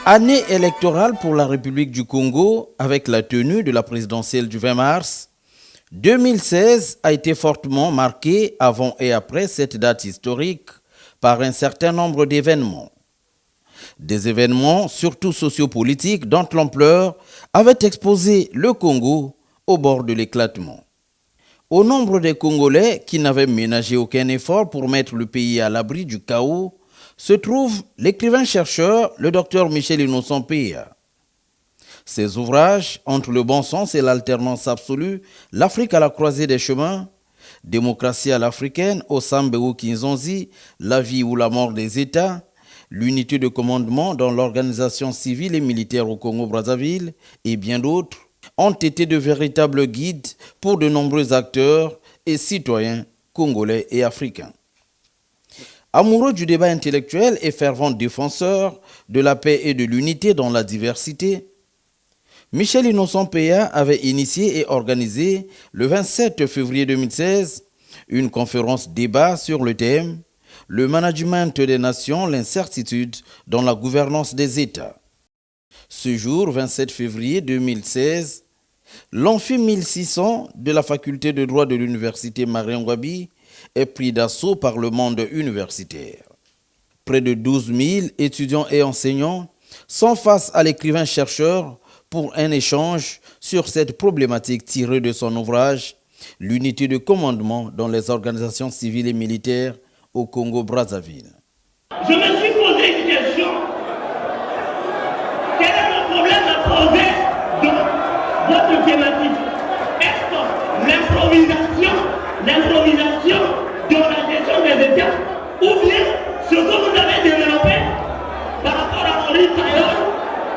Année électorale pour la République du Congo avec la tenue de la présidentielle du 20 mars. 2016 a été fortement marquée avant et après cette date historique par un certain nombre d'événements. Des événements, surtout sociopolitiques, dont l'ampleur avait exposé le Congo au bord de l'éclatement. Au nombre des Congolais qui n'avaient ménagé aucun effort pour mettre le pays à l'abri du chaos, se trouve l'écrivain-chercheur, le docteur Michel Innocent Peya. Ses ouvrages, Entre le bon sens et l'alternance absolue, L'Afrique à la croisée des chemins, Démocratie à l'africaine, Osambe Kinzonzi, La vie ou la mort des États, L'unité de commandement dans l'organisation civile et militaire au Congo-Brazzaville et bien d'autres, ont été de véritables guides pour de nombreux acteurs et citoyens congolais et africains. Amoureux du débat intellectuel et fervent défenseur de la paix et de l'unité dans la diversité, Michel Innocent Peya avait initié et organisé le 27 février 2016 une conférence débat sur le thème « Le management des nations, l'incertitude dans la gouvernance des États ». Ce jour, 27 février 2016, l'amphi 1600 de la faculté de droit de l'université Marien-Ngouabi est pris d'assaut par le monde universitaire. Près de 12 000 étudiants et enseignants sont face à l'écrivain-chercheur pour un échange sur cette problématique tirée de son ouvrage « L'unité de commandement dans les organisations civiles et militaires au Congo-Brazzaville ». Je me suis posé une question. Quel est le problème à poser dans votre thématique? Est-ce que l'improvisation dans la gestion des États, ou bien ce que vous avez développé par rapport à Maurice Taylor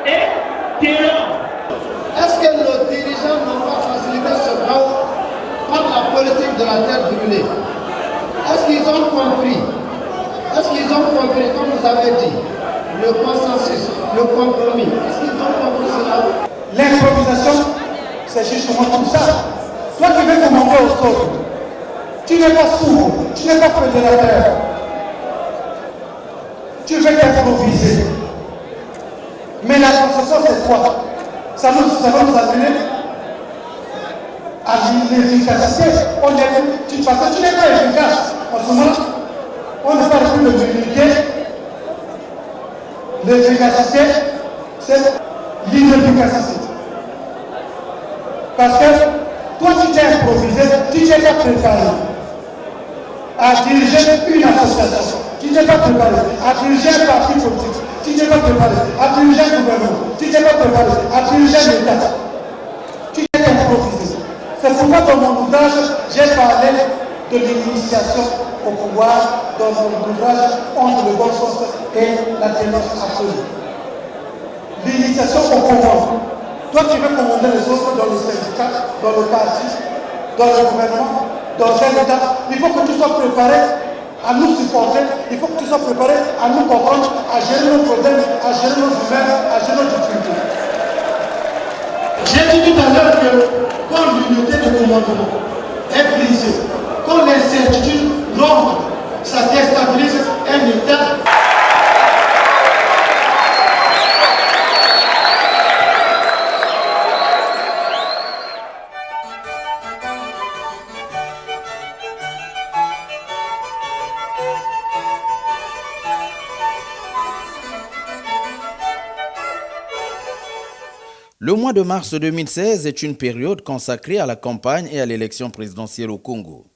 et Taylor? Est-ce que nos dirigeants n'ont pas facilité ce chaos par la politique de la terre brûlée? Est-ce qu'ils ont compris? Est-ce qu'ils ont compris, comme vous avez dit, le consensus, le compromis? Est-ce qu'ils ont compris cela? L'improvisation, c'est justement comme ça. Toi qui veux commander aux autres, tu n'es pas sourd, tu n'es pas fédérateur. Tu veux t'improviser. Mais la conséquence, c'est quoi? Ça va nous amener à l'inefficacité. Parce que tu n'es pas efficace. En ce moment, on ne parle plus de l'unité. L'efficacité, c'est l'inefficacité. Parce que toi, tu t'es improvisé, tu t'es pas préparé à diriger une association. Tu t'es pas préparé à diriger un parti politique. Tu t'es pas préparé à diriger un gouvernement. Tu t'es pas préparé à diriger l'État. Tu t'es improvisé. C'est pourquoi dans mon ouvrage, j'ai parlé de l'initiation au pouvoir dans mon ouvrage Entre le bon sens et la ténance absolue. L'initiation au pouvoir. Toi qui veux commander les autres dans le syndicat, dans le parti, dans le gouvernement, dans un État, il faut que tu sois préparé à nous supporter, il faut que tu sois préparé à nous comprendre, à gérer nos problèmes, à gérer nos humains, à gérer nos difficultés. J'ai dit tout à l'heure que quand l'unité de commandement est brisée, quand l'incertitude ronde, ça déstabilise un État. Le mois de mars 2016 est une période consacrée à la campagne et à l'élection présidentielle au Congo.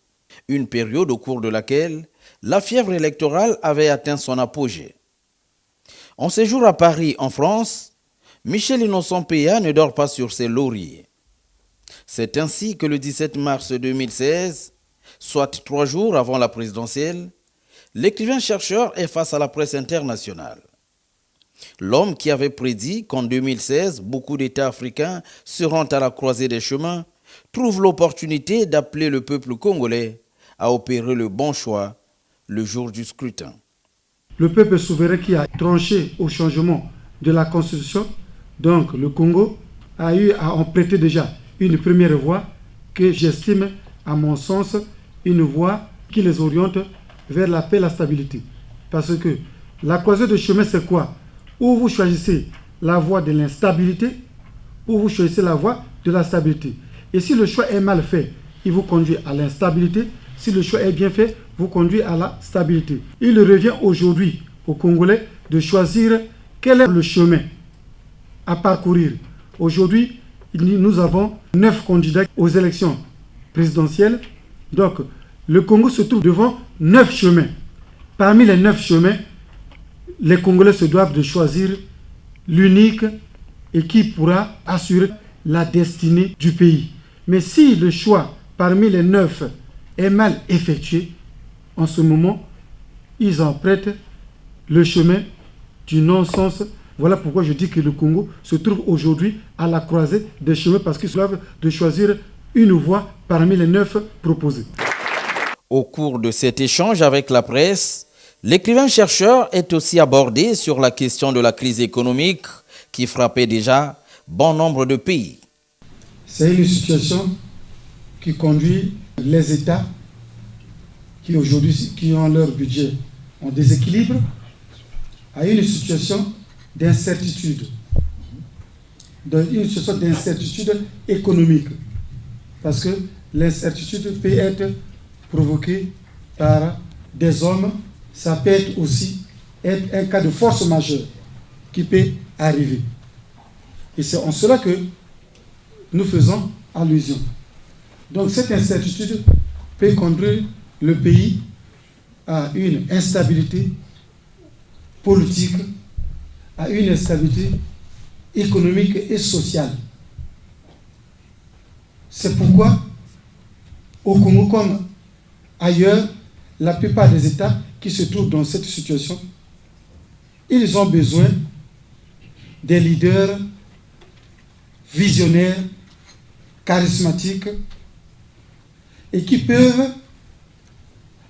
Une période au cours de laquelle la fièvre électorale avait atteint son apogée. En séjour à Paris, en France, Michel Innocent Peya ne dort pas sur ses lauriers. C'est ainsi que le 17 mars 2016, soit 3 jours avant la présidentielle, l'écrivain-chercheur est face à la presse internationale. L'homme qui avait prédit qu'en 2016, beaucoup d'États africains seront à la croisée des chemins, trouve l'opportunité d'appeler le peuple congolais à opérer le bon choix le jour du scrutin. Le peuple souverain qui a tranché au changement de la Constitution, donc le Congo, a eu à en prêter déjà une première voie que j'estime, à mon sens, une voie qui les oriente vers la paix et la stabilité. Parce que la croisée de chemin, c'est quoi? Ou vous choisissez la voie de l'instabilité ou vous choisissez la voie de la stabilité. Et si le choix est mal fait, il vous conduit à l'instabilité. Si le choix est bien fait, vous conduit à la stabilité. Il revient aujourd'hui aux Congolais de choisir quel est le chemin à parcourir. Aujourd'hui, nous avons 9 candidats aux élections présidentielles. Donc, le Congo se trouve devant 9 chemins. Parmi les 9 chemins, les Congolais se doivent de choisir l'unique et qui pourra assurer la destinée du pays. Mais si le choix parmi les 9 est mal effectué, en ce moment, ils empruntent le chemin du non-sens. Voilà pourquoi je dis que le Congo se trouve aujourd'hui à la croisée des chemins parce qu'ils doivent de choisir une voie parmi les 9 proposées. Au cours de cet échange avec la presse, l'écrivain-chercheur est aussi abordé sur la question de la crise économique qui frappait déjà bon nombre de pays. C'est une situation qui conduit les États qui aujourd'hui qui ont leur budget en déséquilibre à une situation d'incertitude, économique. Parce que l'incertitude peut être provoquée par des hommes, ça peut être aussi être un cas de force majeure qui peut arriver. Et c'est en cela que nous faisons allusion. Donc cette incertitude peut conduire le pays à une instabilité politique, à une instabilité économique et sociale. C'est pourquoi, au Congo comme ailleurs, la plupart des États qui se trouvent dans cette situation, ils ont besoin des leaders visionnaires, charismatiques, et qui peuvent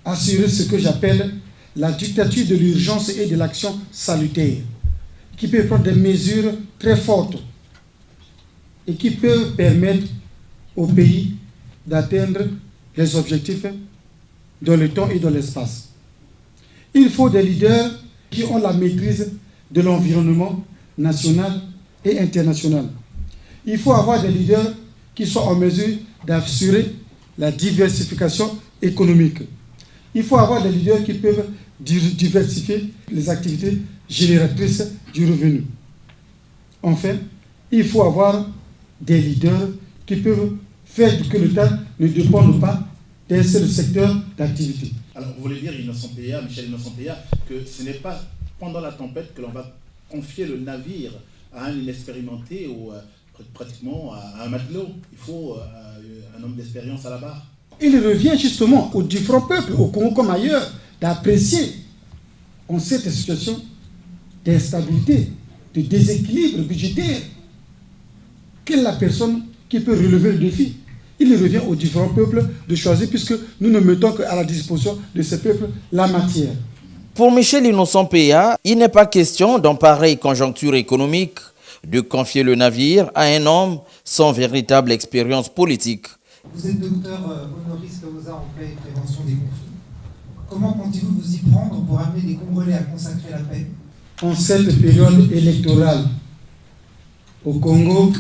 assurer ce que j'appelle la dictature de l'urgence et de l'action salutaire, qui peuvent prendre des mesures très fortes et qui peuvent permettre au pays d'atteindre les objectifs dans le temps et dans l'espace. Il faut des leaders qui ont la maîtrise de l'environnement national et international. Il faut avoir des leaders qui soient en mesure d'assurer la diversification économique. Il faut avoir des leaders qui peuvent diversifier les activités génératrices du revenu. Enfin, il faut avoir des leaders qui peuvent faire que l'État ne dépende pas d'un seul secteur d'activité. Alors, vous voulez dire, Michel Innocent-Péa, que ce n'est pas pendant la tempête que l'on va confier le navire à un inexpérimenté ou pratiquement à un matelot. Il faut un homme d'expérience à la barre. Il revient justement aux différents peuples, au Congo comme ailleurs, d'apprécier en cette situation d'instabilité, de déséquilibre budgétaire, quelle est la personne qui peut relever le défi. Il revient aux différents peuples de choisir, puisque nous ne mettons qu'à la disposition de ces peuples la matière. Pour Michel Innocent-Péa, il n'est pas question, dans pareille conjoncture économique, de confier le navire à un homme sans véritable expérience politique. Vous êtes docteur honoris causa en paix et prévention des conflits. Comment comptez-vous vous y prendre pour amener les Congolais à consacrer la paix? En cette période électorale, au Congo,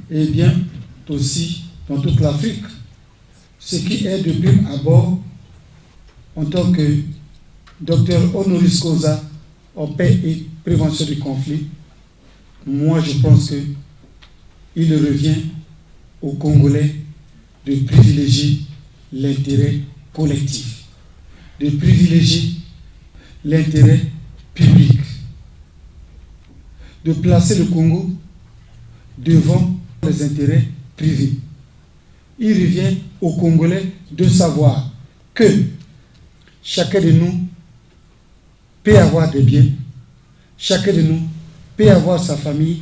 et bien aussi dans toute l'Afrique, ce qui est de prime abord, en tant que docteur honoris causa en paix et prévention du conflit, moi je pense qu'il revient aux Congolais de privilégier l'intérêt collectif, de privilégier l'intérêt public, de placer le Congo devant les intérêts privés. Il revient aux Congolais de savoir que chacun de nous peut avoir des biens, chacun de nous peut avoir sa famille,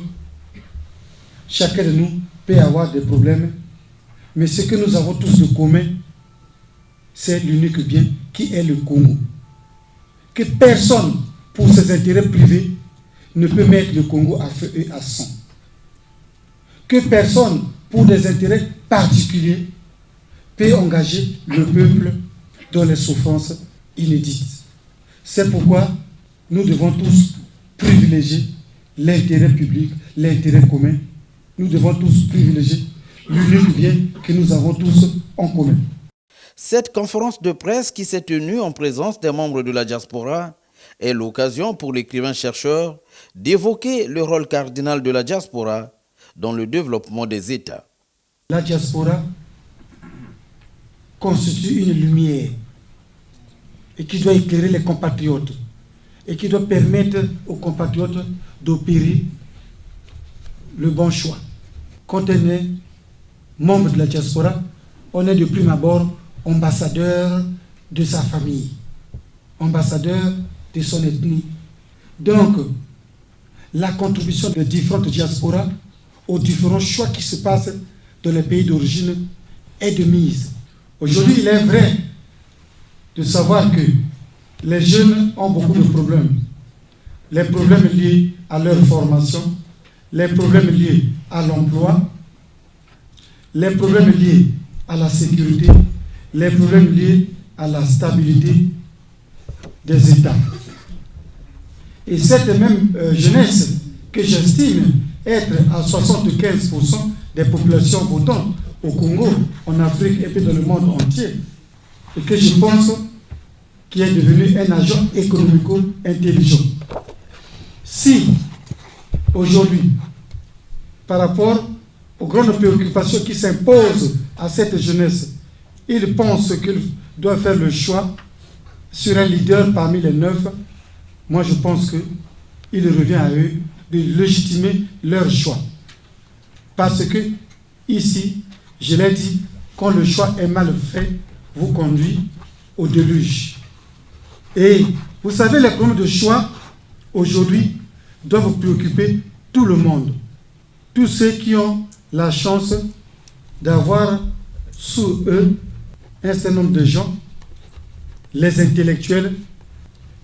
chacun de nous peut avoir des problèmes, mais ce que nous avons tous de commun, c'est l'unique bien qui est le Congo. Que personne, pour ses intérêts privés, ne peut mettre le Congo à feu et à sang. Que personne, pour des intérêts particuliers, peut engager le peuple dans les souffrances inédites. C'est pourquoi nous devons tous privilégier l'intérêt public, l'intérêt commun. Nous devons tous privilégier l'unique bien que nous avons tous en commun. Cette conférence de presse qui s'est tenue en présence des membres de la diaspora est l'occasion pour l'écrivain-chercheur d'évoquer le rôle cardinal de la diaspora dans le développement des États. La diaspora constitue une lumière et qui doit éclairer les compatriotes et qui doit permettre aux compatriotes d'opérer le bon choix. Quand on est membre de la diaspora, on est de prime abord ambassadeur de sa famille, ambassadeur de son ethnie. Donc, la contribution des différentes diasporas aux différents choix qui se passent dans les pays d'origine est de mise. Aujourd'hui, il est vrai de savoir que les jeunes ont beaucoup de problèmes. Les problèmes liés à leur formation, les problèmes liés à l'emploi, les problèmes liés à la sécurité, les problèmes liés à la stabilité des États. Et cette même jeunesse que j'estime être à 75% des populations votantes au Congo, en Afrique et puis dans le monde entier, et que je pense qu'il est devenu un agent économico-intelligent. Si, aujourd'hui, par rapport aux grandes préoccupations qui s'imposent à cette jeunesse, ils pensent qu'ils doivent faire le choix sur un leader parmi les 9, moi je pense qu'il revient à eux de légitimer leur choix. Parce que, ici, je l'ai dit, quand le choix est mal fait, vous conduit au déluge. Et vous savez, les problèmes de choix, aujourd'hui, doivent préoccuper tout le monde. Tous ceux qui ont la chance d'avoir sous eux un certain nombre de gens, les intellectuels,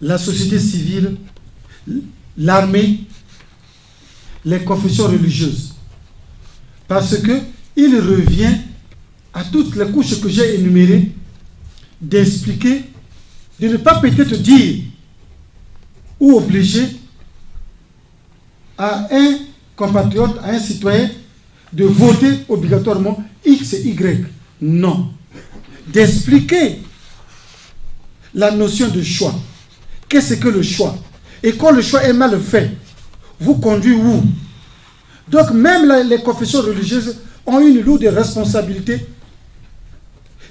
la société civile, l'armée, les confessions religieuses. Parce qu'il revient à toutes les couches que j'ai énumérées d'expliquer, de ne pas peut-être dire ou obliger à un compatriote, à un citoyen, de voter obligatoirement X et Y. Non. D'expliquer la notion de choix. Qu'est-ce que le choix? Et quand le choix est mal fait, vous conduit où? Donc même les confessions religieuses ont une lourde responsabilité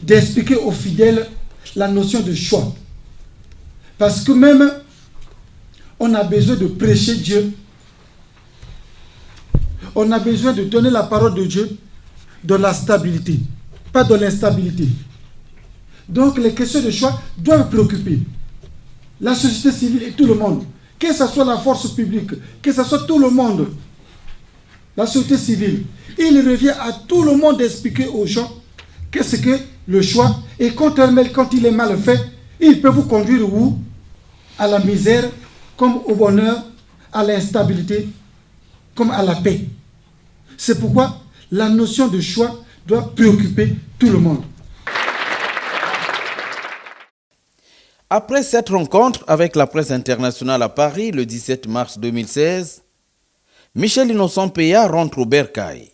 d'expliquer aux fidèles la notion de choix. Parce que même, on a besoin de prêcher Dieu. On a besoin de donner la parole de Dieu dans la stabilité, pas dans l'instabilité. Donc les questions de choix doivent préoccuper la société civile et tout le monde. Que ce soit la force publique, que ce soit tout le monde, la société civile. Il revient à tout le monde d'expliquer aux gens qu'est-ce que le choix. Et quand il est mal fait, il peut vous conduire où? À la misère, comme au bonheur, à l'instabilité, comme à la paix. C'est pourquoi la notion de choix doit préoccuper tout le monde. Après cette rencontre avec la presse internationale à Paris le 17 mars 2016, Michel Innocent Peya rentre au bercail.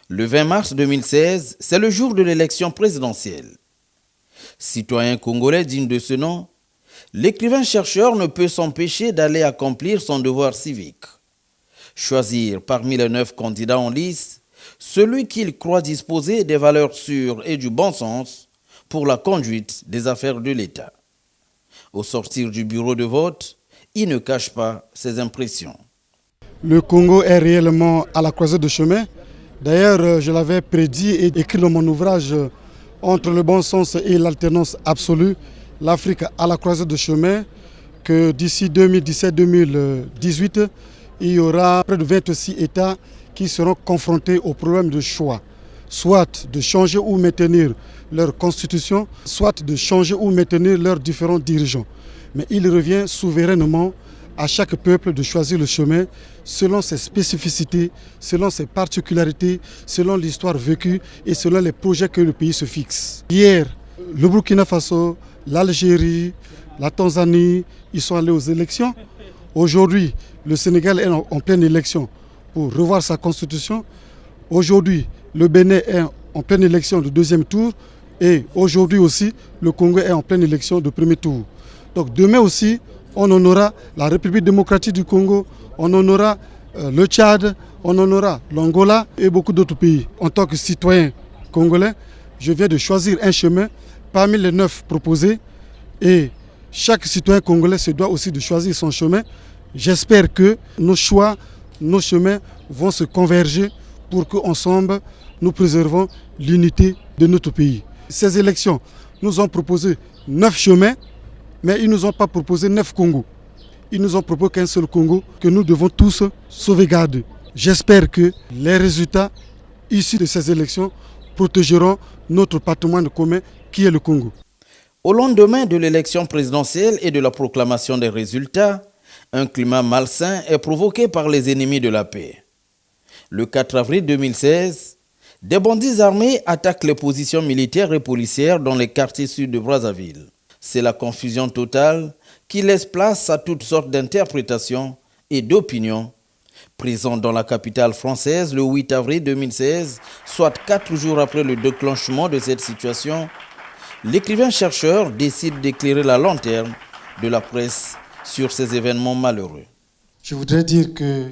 Le 20 mars 2016, c'est le jour de l'élection présidentielle. Citoyen congolais digne de ce nom, l'écrivain-chercheur ne peut s'empêcher d'aller accomplir son devoir civique. Choisir parmi les 9 candidats en lice celui qu'il croit disposer des valeurs sûres et du bon sens pour la conduite des affaires de l'État. Au sortir du bureau de vote, il ne cache pas ses impressions. Le Congo est réellement à la croisée de chemin. D'ailleurs, je l'avais prédit et écrit dans mon ouvrage Entre le bon sens et l'alternance absolue, l'Afrique à la croisée de chemin, que d'ici 2017-2018, il y aura près de 26 États qui seront confrontés au problème de choix, soit de changer ou maintenir leur constitution, soit de changer ou maintenir leurs différents dirigeants. Mais il revient souverainement à chaque peuple de choisir le chemin selon ses spécificités, selon ses particularités, selon l'histoire vécue et selon les projets que le pays se fixe. Hier, le Burkina Faso, l'Algérie, la Tanzanie, ils sont allés aux élections. Aujourd'hui, le Sénégal est en pleine élection pour revoir sa constitution. Aujourd'hui, le Bénin est en pleine élection de deuxième tour. Et aujourd'hui aussi, le Congo est en pleine élection de premier tour. Donc demain aussi, on en aura la République démocratique du Congo, on en aura le Tchad, on en aura l'Angola et beaucoup d'autres pays. En tant que citoyen congolais, je viens de choisir un chemin parmi les 9 proposés. Et chaque citoyen congolais se doit aussi de choisir son chemin. J'espère que nos choix, nos chemins vont se converger pour qu'ensemble, nous préservons l'unité de notre pays. Ces élections nous ont proposé 9 chemins, mais ils ne nous ont pas proposé 9 Congos. Ils nous ont proposé qu'un seul Congo que nous devons tous sauvegarder. J'espère que les résultats issus de ces élections protégeront notre patrimoine commun qui est le Congo. Au lendemain de l'élection présidentielle et de la proclamation des résultats, un climat malsain est provoqué par les ennemis de la paix. Le 4 avril 2016, des bandits armés attaquent les positions militaires et policières dans les quartiers sud de Brazzaville. C'est la confusion totale qui laisse place à toutes sortes d'interprétations et d'opinions. Présent dans la capitale française le 8 avril 2016, soit 4 jours après le déclenchement de cette situation, l'écrivain-chercheur décide d'éclairer la lanterne de la presse sur ces événements malheureux. Je voudrais dire que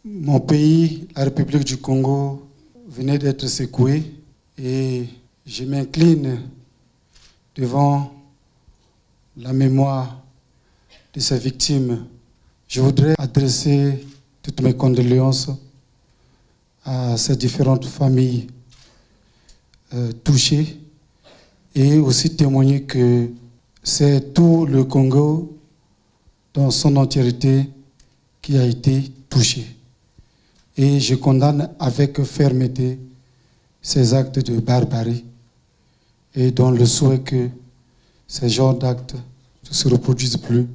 mon pays, la République du Congo, venait d'être secoué et je m'incline devant la mémoire de ces victimes. Je voudrais adresser toutes mes condoléances à ces différentes familles touchées et aussi témoigner que c'est tout le Congo dans son entièreté qui a été touché. Et je condamne avec fermeté ces actes de barbarie et dans le souhait que ces genres d'actes ne se reproduisent plus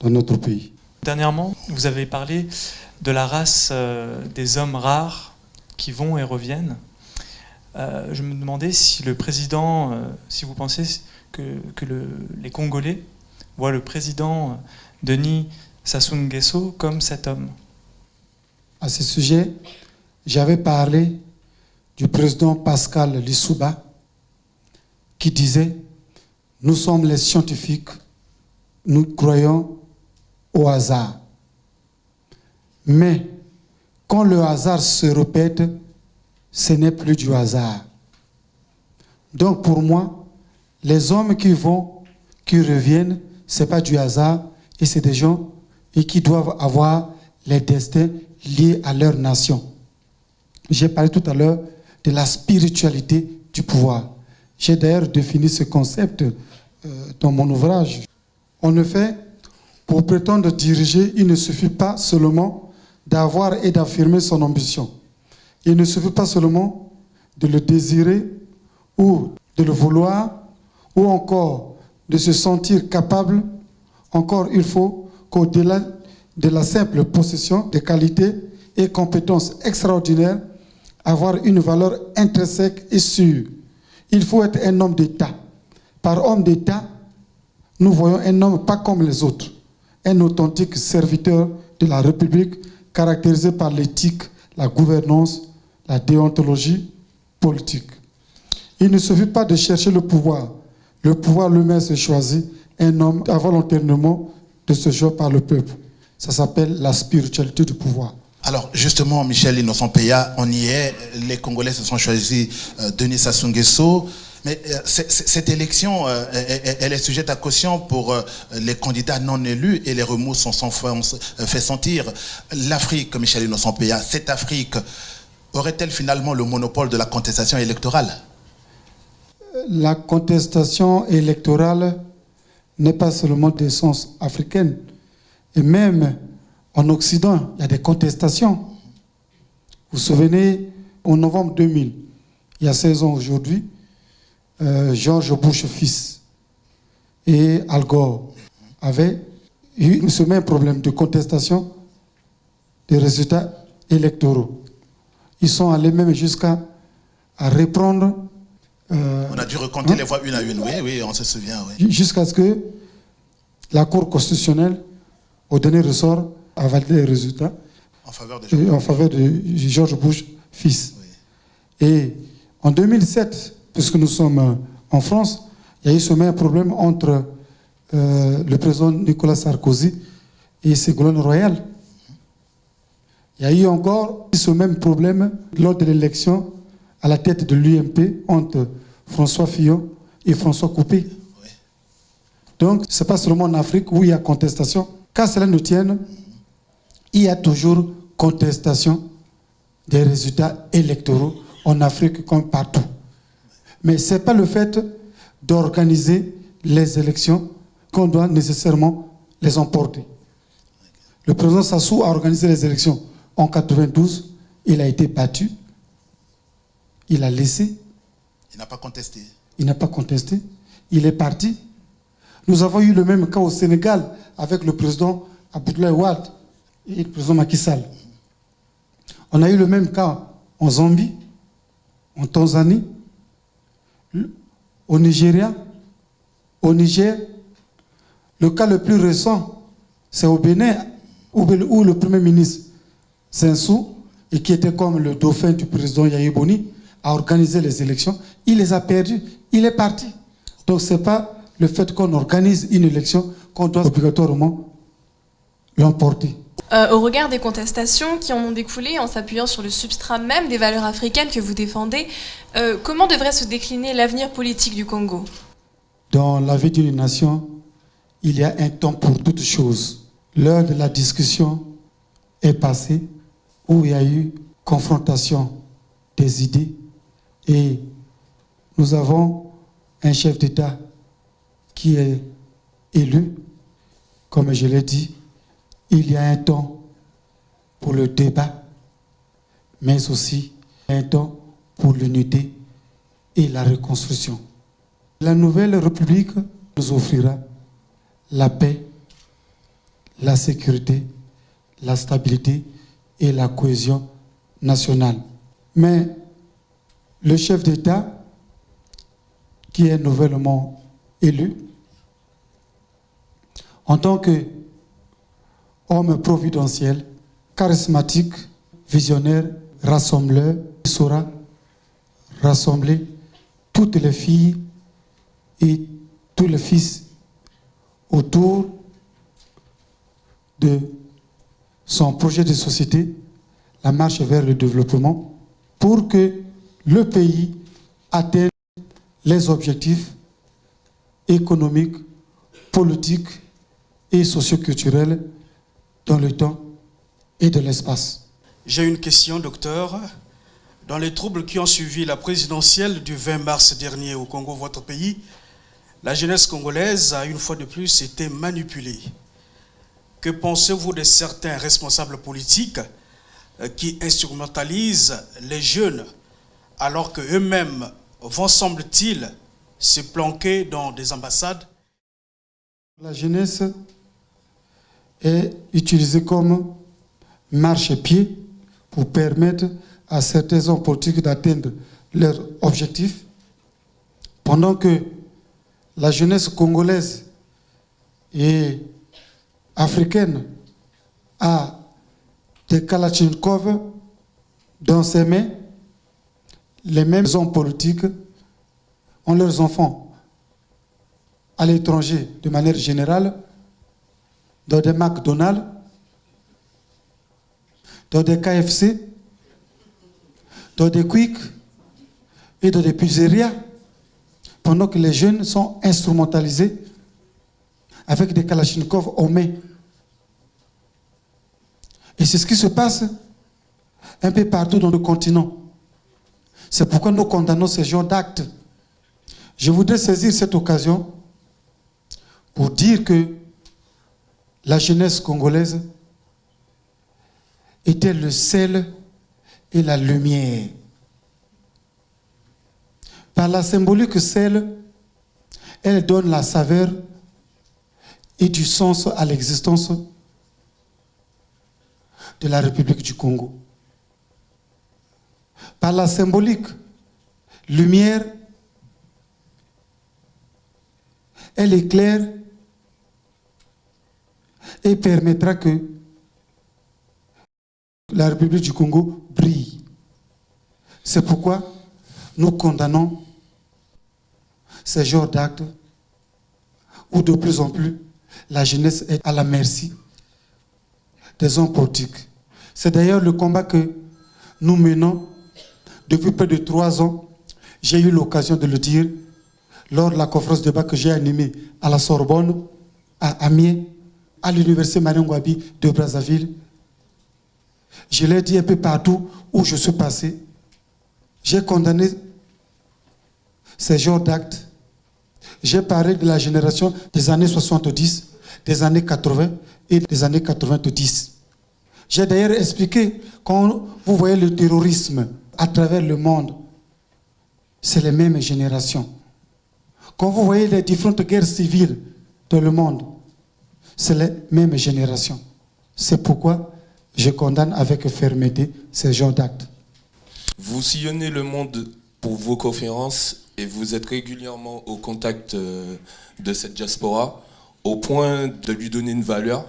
dans notre pays. Dernièrement, vous avez parlé de la race des hommes rares qui vont et reviennent. Je me demandais si le président, si vous pensez que les Congolais voient le président Denis Sassou Nguesso comme cet homme. À ce sujet, j'avais parlé du président Pascal Lissouba qui disait « Nous sommes les scientifiques, nous croyons au hasard. Mais quand le hasard se répète, ce n'est plus du hasard. » Donc pour moi, les hommes qui vont, qui reviennent, ce n'est pas du hasard et c'est des gens et qui doivent avoir les destins liés à leur nation. J'ai parlé tout à l'heure de la spiritualité du pouvoir. J'ai d'ailleurs défini ce concept dans mon ouvrage. En effet, pour prétendre diriger, il ne suffit pas seulement d'avoir et d'affirmer son ambition. Il ne suffit pas seulement de le désirer ou de le vouloir ou encore de se sentir capable. Encore, il faut qu'au-delà de la simple possession de qualités et compétences extraordinaires, avoir une valeur intrinsèque et sûre. Il faut être un homme d'État. Par homme d'État, nous voyons un homme pas comme les autres, un authentique serviteur de la République caractérisé par l'éthique, la gouvernance, la déontologie politique. Il ne suffit pas de chercher le pouvoir. Le pouvoir lui-même se choisit, un homme volontairement de ce genre par le peuple. Ça s'appelle la spiritualité du pouvoir. Alors justement, Michel Innocent Peya, on y est, les Congolais se sont choisis Denis Sassou Nguesso, mais cette élection, elle est sujette à caution pour les candidats non élus et les remous sont sans fait sentir. L'Afrique, Michel Innocent Peya, cette Afrique, aurait-elle finalement le monopole de la contestation électorale? La contestation électorale n'est pas seulement d'essence africaine. Et même en Occident, il y a des contestations. Vous vous souvenez, en novembre 2000, il y a 16 ans aujourd'hui, George Bush fils et Al Gore avaient eu ce même problème de contestation des résultats électoraux. Ils sont allés même jusqu'à reprendre... on a dû recompter les voix une à une, oui, on se souvient. Oui. Jusqu'à ce que la Cour constitutionnelle au dernier ressort, a validé les résultats En faveur de en faveur de George Bush, fils. Oui. Et en 2007, puisque nous sommes en France, il y a eu ce même problème entre le président Nicolas Sarkozy et Ségolène Royal. Il y a eu encore ce même problème lors de l'élection à la tête de l'UMP entre François Fillon et François Copé. Oui. Donc, ce n'est pas seulement en Afrique où il y a contestation. Qu'à cela nous tienne, il y a toujours contestation des résultats électoraux en Afrique comme partout. Mais ce n'est pas le fait d'organiser les élections qu'on doit nécessairement les emporter. Le président Sassou a organisé les élections en 92, il a été battu, il a laissé. Il n'a pas contesté. Il n'a pas contesté, il est parti. Nous avons eu le même cas au Sénégal avec le président Abdoulaye Wade et le président Macky Sall. On a eu le même cas en Zambie, en Tanzanie, au Nigeria, au Niger. Le cas le plus récent, c'est au Bénin, où le Premier ministre Sansou, et qui était comme le dauphin du président Yahya Boni, a organisé les élections. Il les a perdues, il est parti. Donc ce n'est pas le fait qu'on organise une élection qu'on doit obligatoirement l'emporter. Au regard des contestations qui en ont découlé en s'appuyant sur le substrat même des valeurs africaines que vous défendez, comment devrait se décliner l'avenir politique du Congo? Dans la vie d'une nation, il y a un temps pour toutes choses. L'heure de la discussion est passée, où il y a eu confrontation des idées, et nous avons un chef d'État qui est élu. Comme je l'ai dit, il y a un temps pour le débat, mais aussi un temps pour l'unité et la reconstruction. La nouvelle République nous offrira la paix, la sécurité, la stabilité et la cohésion nationale. Mais le chef d'État, qui est nouvellement élu, en tant qu'homme providentiel, charismatique, visionnaire, rassembleur, il saura rassembler toutes les filles et tous les fils autour de son projet de société, la marche vers le développement, pour que le pays atteigne les objectifs économiques, politiques et socioculturels dans le temps et de l'espace. J'ai une question, docteur. Dans les troubles qui ont suivi la présidentielle du 20 mars dernier au Congo, votre pays, la jeunesse congolaise a une fois de plus été manipulée. Que pensez-vous de certains responsables politiques qui instrumentalisent les jeunes alors qu'eux-mêmes vont, semble-t-il, se planquer dans des ambassades? La jeunesse est utilisée comme marchepied pour permettre à certains hommes politiques d'atteindre leurs objectifs, pendant que la jeunesse congolaise et africaine a des Kalachnikov dans ses mains. Les mêmes hommes politiques ont leurs enfants à l'étranger de manière générale, dans des McDonald's, dans des KFC, dans des Quick et dans des pizzerias, pendant que les jeunes sont instrumentalisés avec des Kalachnikov aux mains. Et c'est ce qui se passe un peu partout dans le continent. C'est pourquoi nous condamnons ces genres d'actes. Je voudrais saisir cette occasion pour dire que la jeunesse congolaise était le sel et la lumière. Par la symbolique sel, elle donne la saveur et du sens à l'existence de la République du Congo. Par la symbolique lumière, elle éclaire et permettra que la République du Congo brille. C'est pourquoi nous condamnons ces genres d'actes où de plus en plus la jeunesse est à la merci des hommes politiques. C'est d'ailleurs le combat que nous menons depuis près de 3 ans. J'ai eu l'occasion de le dire lors de la conférence de débat que j'ai animée à la Sorbonne, à Amiens, à l'université Marion Ngouabi de Brazzaville. Je l'ai dit un peu partout où je suis passé. J'ai condamné ces genres d'actes. J'ai parlé de la génération des années 70, des années 80 et des années 90. J'ai d'ailleurs expliqué, quand vous voyez le terrorisme à travers le monde, c'est les mêmes générations. Quand vous voyez les différentes guerres civiles dans le monde, c'est les mêmes générations. C'est pourquoi je condamne avec fermeté ces genres d'actes. Vous sillonnez le monde pour vos conférences et vous êtes régulièrement au contact de cette diaspora au point de lui donner une valeur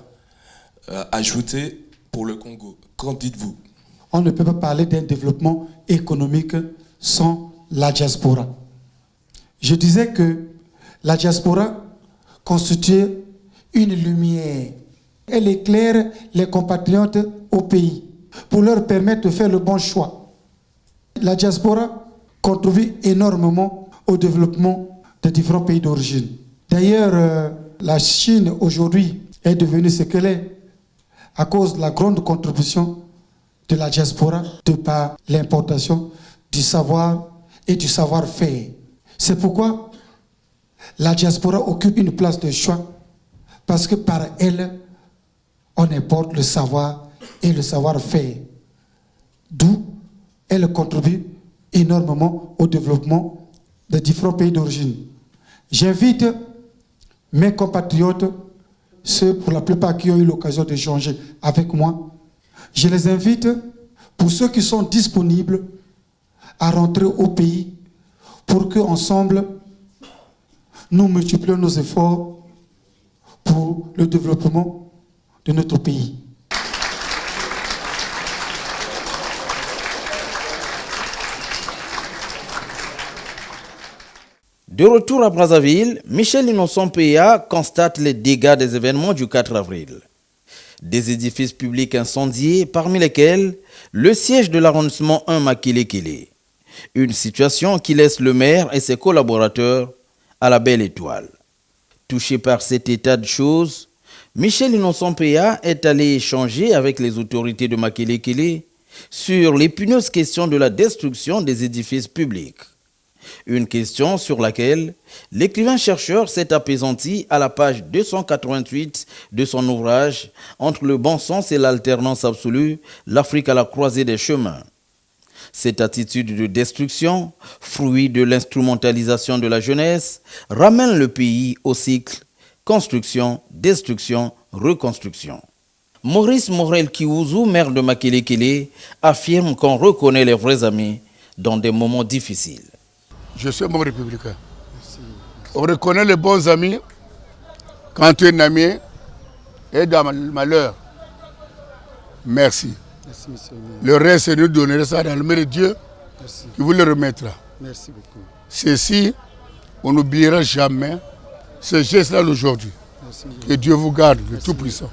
ajoutée pour le Congo. Qu'en dites-vous? On ne peut pas parler d'un développement économique sans la diaspora. Je disais que la diaspora constitue une lumière. Elle éclaire les compatriotes au pays pour leur permettre de faire le bon choix. La diaspora contribue énormément au développement des différents pays d'origine. D'ailleurs, la Chine aujourd'hui est devenue ce qu'elle est à cause de la grande contribution de la diaspora de par l'importation du savoir et du savoir-faire. C'est pourquoi la diaspora occupe une place de choix, parce que par elle, on importe le savoir et le savoir-faire. D'où elle contribue énormément au développement des différents pays d'origine. J'invite mes compatriotes, ceux pour la plupart qui ont eu l'occasion d'échanger avec moi, je les invite, pour ceux qui sont disponibles, à rentrer au pays pour qu'ensemble, nous multiplions nos efforts pour le développement de notre pays. De retour à Brazzaville, Michel Innocent Péa constate les dégâts des événements du 4 avril. Des édifices publics incendiés, parmi lesquels le siège de l'arrondissement 1 Makele-Kele. Une situation qui laisse le maire et ses collaborateurs à la belle étoile. Touché par cet état de choses, Michel Innocent Péa est allé échanger avec les autorités de Makele-Kele sur l'épineuse question de la destruction des édifices publics. Une question sur laquelle l'écrivain-chercheur s'est apaisanti à la page 288 de son ouvrage « Entre le bon sens et l'alternance absolue, l'Afrique à la croisée des chemins ». Cette attitude de destruction, fruit de l'instrumentalisation de la jeunesse, ramène le pays au cycle construction, destruction, reconstruction. Maurice Morel Kiwuzu, maire de Makele-Kele, affirme qu'on reconnaît les vrais amis dans des moments difficiles. Je suis un bon républicain. On reconnaît les bons amis quand tu es un ami et dans le malheur. Merci. Merci, monsieur. Le reste, nous donnerons ça dans le nom de Dieu. Merci. Qui vous le remettra. Merci beaucoup. Ceci, on n'oubliera jamais ce geste-là d'aujourd'hui. Que Dieu vous garde, le Tout-Puissant.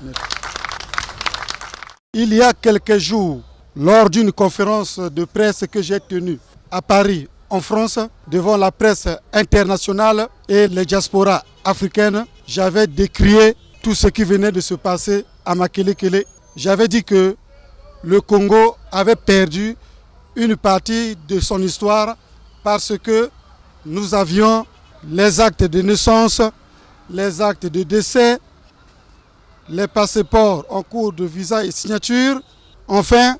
Il y a quelques jours, lors d'une conférence de presse que j'ai tenue à Paris, en France, devant la presse internationale et les diasporas africaines, j'avais décrié tout ce qui venait de se passer à Makele-Kele. J'avais dit que le Congo avait perdu une partie de son histoire parce que nous avions les actes de naissance, les actes de décès, les passeports en cours de visa et signature, enfin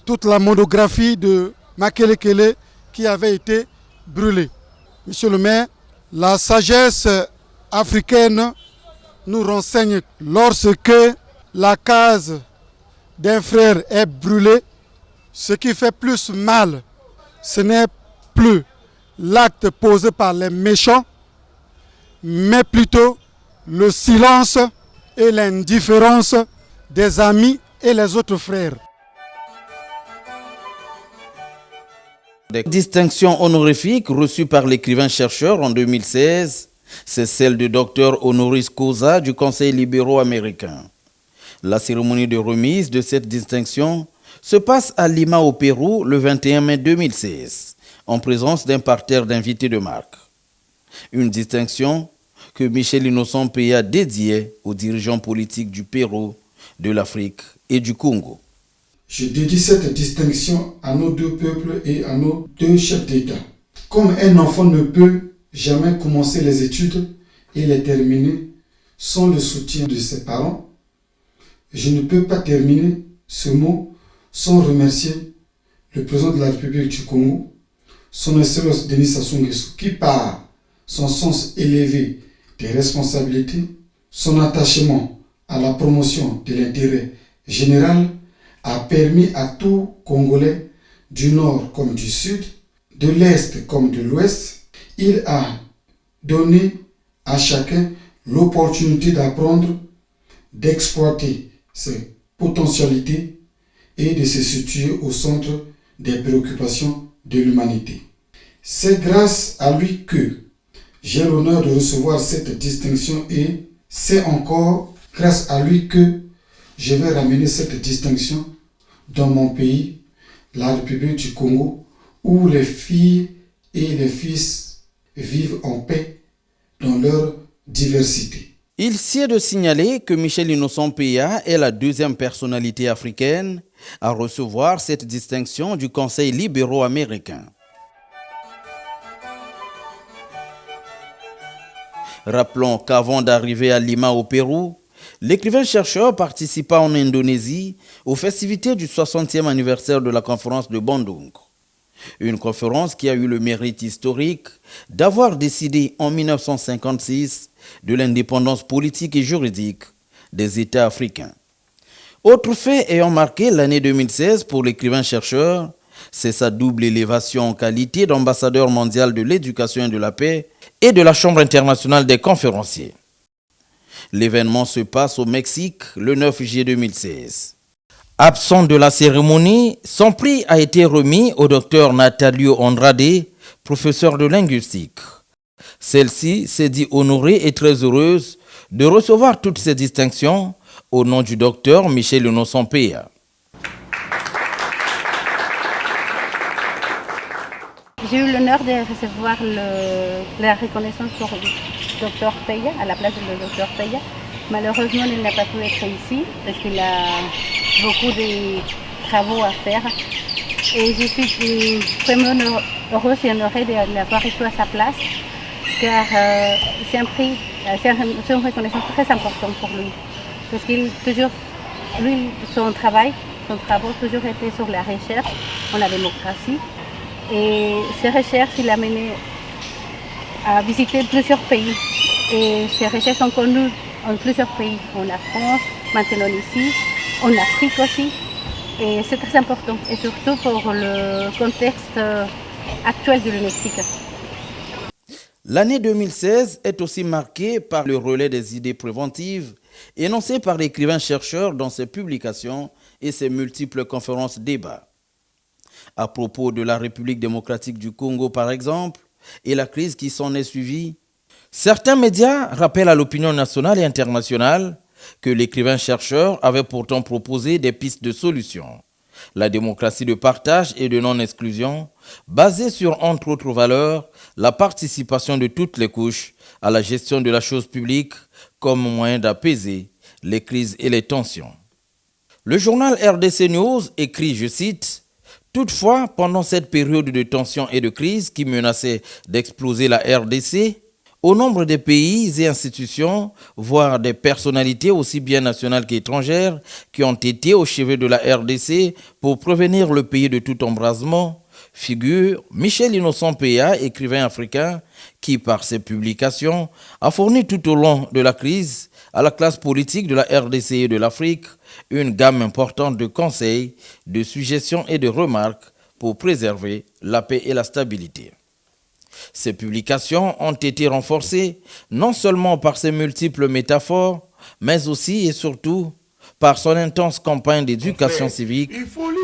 toute la monographie de Makele-Kele qui avait été brûlée. Monsieur le maire, la sagesse africaine nous renseigne lorsque la case d'un frère est brûlée, ce qui fait plus mal, ce n'est plus l'acte posé par les méchants, mais plutôt le silence et l'indifférence des amis et les autres frères. Des distinctions honorifiques reçues par l'écrivain-chercheur en 2016, c'est celle de Dr honoris causa du Conseil libéraux américain. La cérémonie de remise de cette distinction se passe à Lima au Pérou le 21 mai 2016, en présence d'un parterre d'invités de marque. Une distinction que Michel Innocent Peya dédiait aux dirigeants politiques du Pérou, de l'Afrique et du Congo. Je dédie cette distinction à nos deux peuples et à nos deux chefs d'État. Comme un enfant ne peut jamais commencer les études et les terminer sans le soutien de ses parents, je ne peux pas terminer ce mot sans remercier le président de la République du Congo, son Excellence Denis Sassou Nguesso, qui par son sens élevé des responsabilités, son attachement à la promotion de l'intérêt général a permis à tout Congolais, du nord comme du sud, de l'est comme de l'ouest, il a donné à chacun l'opportunité d'apprendre, d'exploiter ses potentialités et de se situer au centre des préoccupations de l'humanité. C'est grâce à lui que j'ai l'honneur de recevoir cette distinction et c'est encore grâce à lui que je vais ramener cette distinction dans mon pays, la République du Congo, où les filles et les fils vivent en paix dans leur diversité. Il sied de signaler que Michel Innocent Peya est la deuxième personnalité africaine à recevoir cette distinction du Conseil libéraux américain. Rappelons qu'avant d'arriver à Lima au Pérou, l'écrivain-chercheur participa en Indonésie aux festivités du 60e anniversaire de la conférence de Bandung. Une conférence qui a eu le mérite historique d'avoir décidé en 1956 de l'indépendance politique et juridique des États africains. Autre fait ayant marqué l'année 2016 pour l'écrivain-chercheur, c'est sa double élévation en qualité d'ambassadeur mondial de l'éducation et de la paix et de la Chambre internationale des conférenciers. L'événement se passe au Mexique le 9 juillet 2016. Absent de la cérémonie, son prix a été remis au docteur Natalio Andrade, professeur de linguistique. Celle-ci s'est dit honorée et très heureuse de recevoir toutes ces distinctions au nom du docteur Michel Innocent Peya. J'ai eu l'honneur de recevoir la reconnaissance pour le docteur Peya, à la place du docteur Peya. Malheureusement, il n'a pas pu être ici parce qu'il a beaucoup de travaux à faire. Et je suis vraiment heureuse et honorée de l'avoir reçu à sa place, car c'est un prix, c'est une reconnaissance très importante pour lui. Parce qu'il toujours, lui, son travail, son travail toujours été sur la recherche en la démocratie. Et ces recherches, il a mené à visiter plusieurs pays. Et ces recherches sont connues en plusieurs pays, en France, maintenant ici, en Afrique aussi. Et c'est très important, et surtout pour le contexte actuel du Mexique. L'année 2016 est aussi marquée par le relais des idées préventives énoncées par l'écrivain-chercheur dans ses publications et ses multiples conférences-débats. À propos de la République démocratique du Congo, par exemple, et la crise qui s'en est suivie, certains médias rappellent à l'opinion nationale et internationale que l'écrivain-chercheur avait pourtant proposé des pistes de solutions. La démocratie de partage et de non-exclusion, basée sur, entre autres valeurs, la participation de toutes les couches à la gestion de la chose publique comme moyen d'apaiser les crises et les tensions. Le journal RDC News écrit, je cite, « Toutefois, pendant cette période de tension et de crise qui menaçait d'exploser la RDC, au nombre des pays et institutions, voire des personnalités aussi bien nationales qu'étrangères, qui ont été au chevet de la RDC pour prévenir le pays de tout embrasement, figure Michel Innocent Peya, écrivain africain, qui, par ses publications, a fourni tout au long de la crise à la classe politique de la RDC et de l'Afrique une gamme importante de conseils, de suggestions et de remarques pour préserver la paix et la stabilité. Ces publications ont été renforcées non seulement par ces multiples métaphores, mais aussi et surtout par son intense campagne d'éducation civique,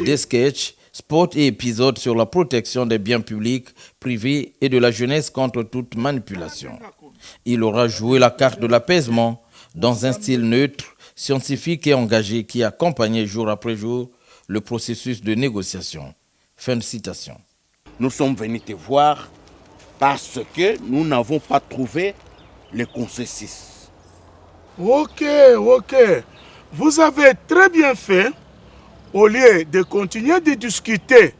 des sketchs, spots et épisodes sur la protection des biens publics, privés et de la jeunesse contre toute manipulation. Il aura joué la carte de l'apaisement dans un style neutre, scientifique et engagé qui accompagnait jour après jour le processus de négociation. Fin de citation. Nous sommes venus te voir parce que nous n'avons pas trouvé le consensus. Ok. Vous avez très bien fait, au lieu de continuer de discuter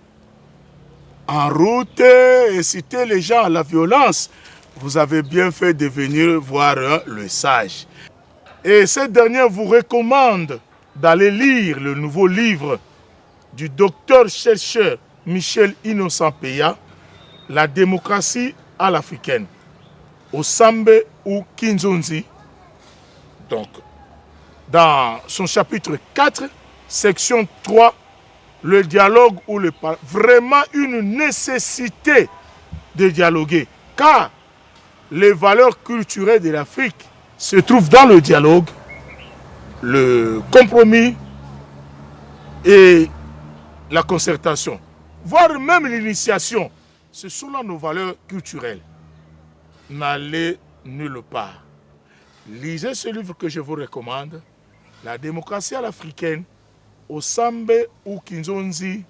en route et citer les gens à la violence, vous avez bien fait de venir voir le sage. Et cette dernière vous recommande d'aller lire le nouveau livre du docteur-chercheur Michel Innocent Peya, La démocratie à l'africaine, Osambe ou Kinzonzi. Donc, dans son chapitre 4, section 3, le dialogue ou le parler. Vraiment une nécessité de dialoguer, car les valeurs culturelles de l'Afrique se trouvent dans le dialogue, le compromis et la concertation, voire même l'initiation. Ce sont là nos valeurs culturelles. N'allez nulle part. Lisez ce livre que je vous recommande, La démocratie à l'africaine, Osambe ou Kinzonzi.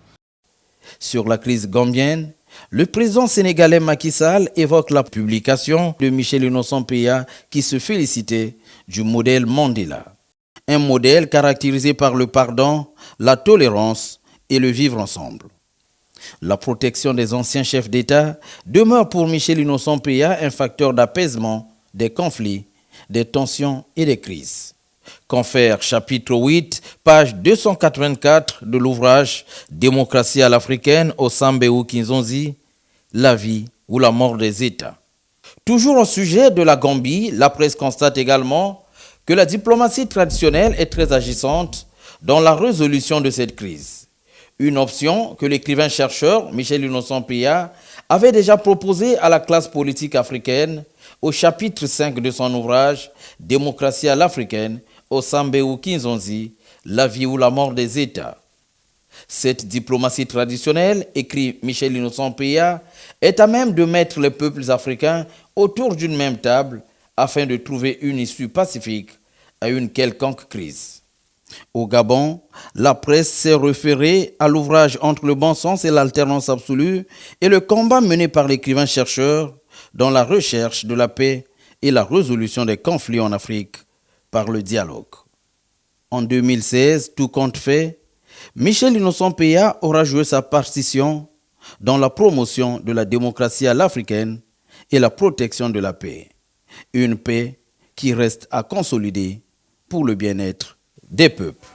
Sur la crise gambienne, le président sénégalais Macky Sall évoque la publication de Michel Innocent Peya qui se félicitait du modèle Mandela. Un modèle caractérisé par le pardon, la tolérance et le vivre ensemble. La protection des anciens chefs d'État demeure pour Michel Innocent Peya un facteur d'apaisement des conflits, des tensions et des crises. Confère chapitre 8, page 284 de l'ouvrage Démocratie à l'africaine, Osambe ou Kinzonzi, la vie ou la mort des États. Toujours au sujet de la Gambie, la presse constate également que la diplomatie traditionnelle est très agissante dans la résolution de cette crise. Une option que l'écrivain-chercheur Michel Innocent Peya avait déjà proposée à la classe politique africaine au chapitre 5 de son ouvrage Démocratie à l'africaine, Osambe ou Kinzonzi, la vie ou la mort des États. Cette diplomatie traditionnelle, écrit Michel Innocent Peya, est à même de mettre les peuples africains autour d'une même table afin de trouver une issue pacifique à une quelconque crise. Au Gabon, la presse s'est référée à l'ouvrage Entre le bon sens et l'alternance absolue et le combat mené par l'écrivain-chercheur dans la recherche de la paix et la résolution des conflits en Afrique par le dialogue. En 2016, tout compte fait, Michel Innocent Peya aura joué sa partition dans la promotion de la démocratie à l'africaine et la protection de la paix. Une paix qui reste à consolider pour le bien-être des peuples.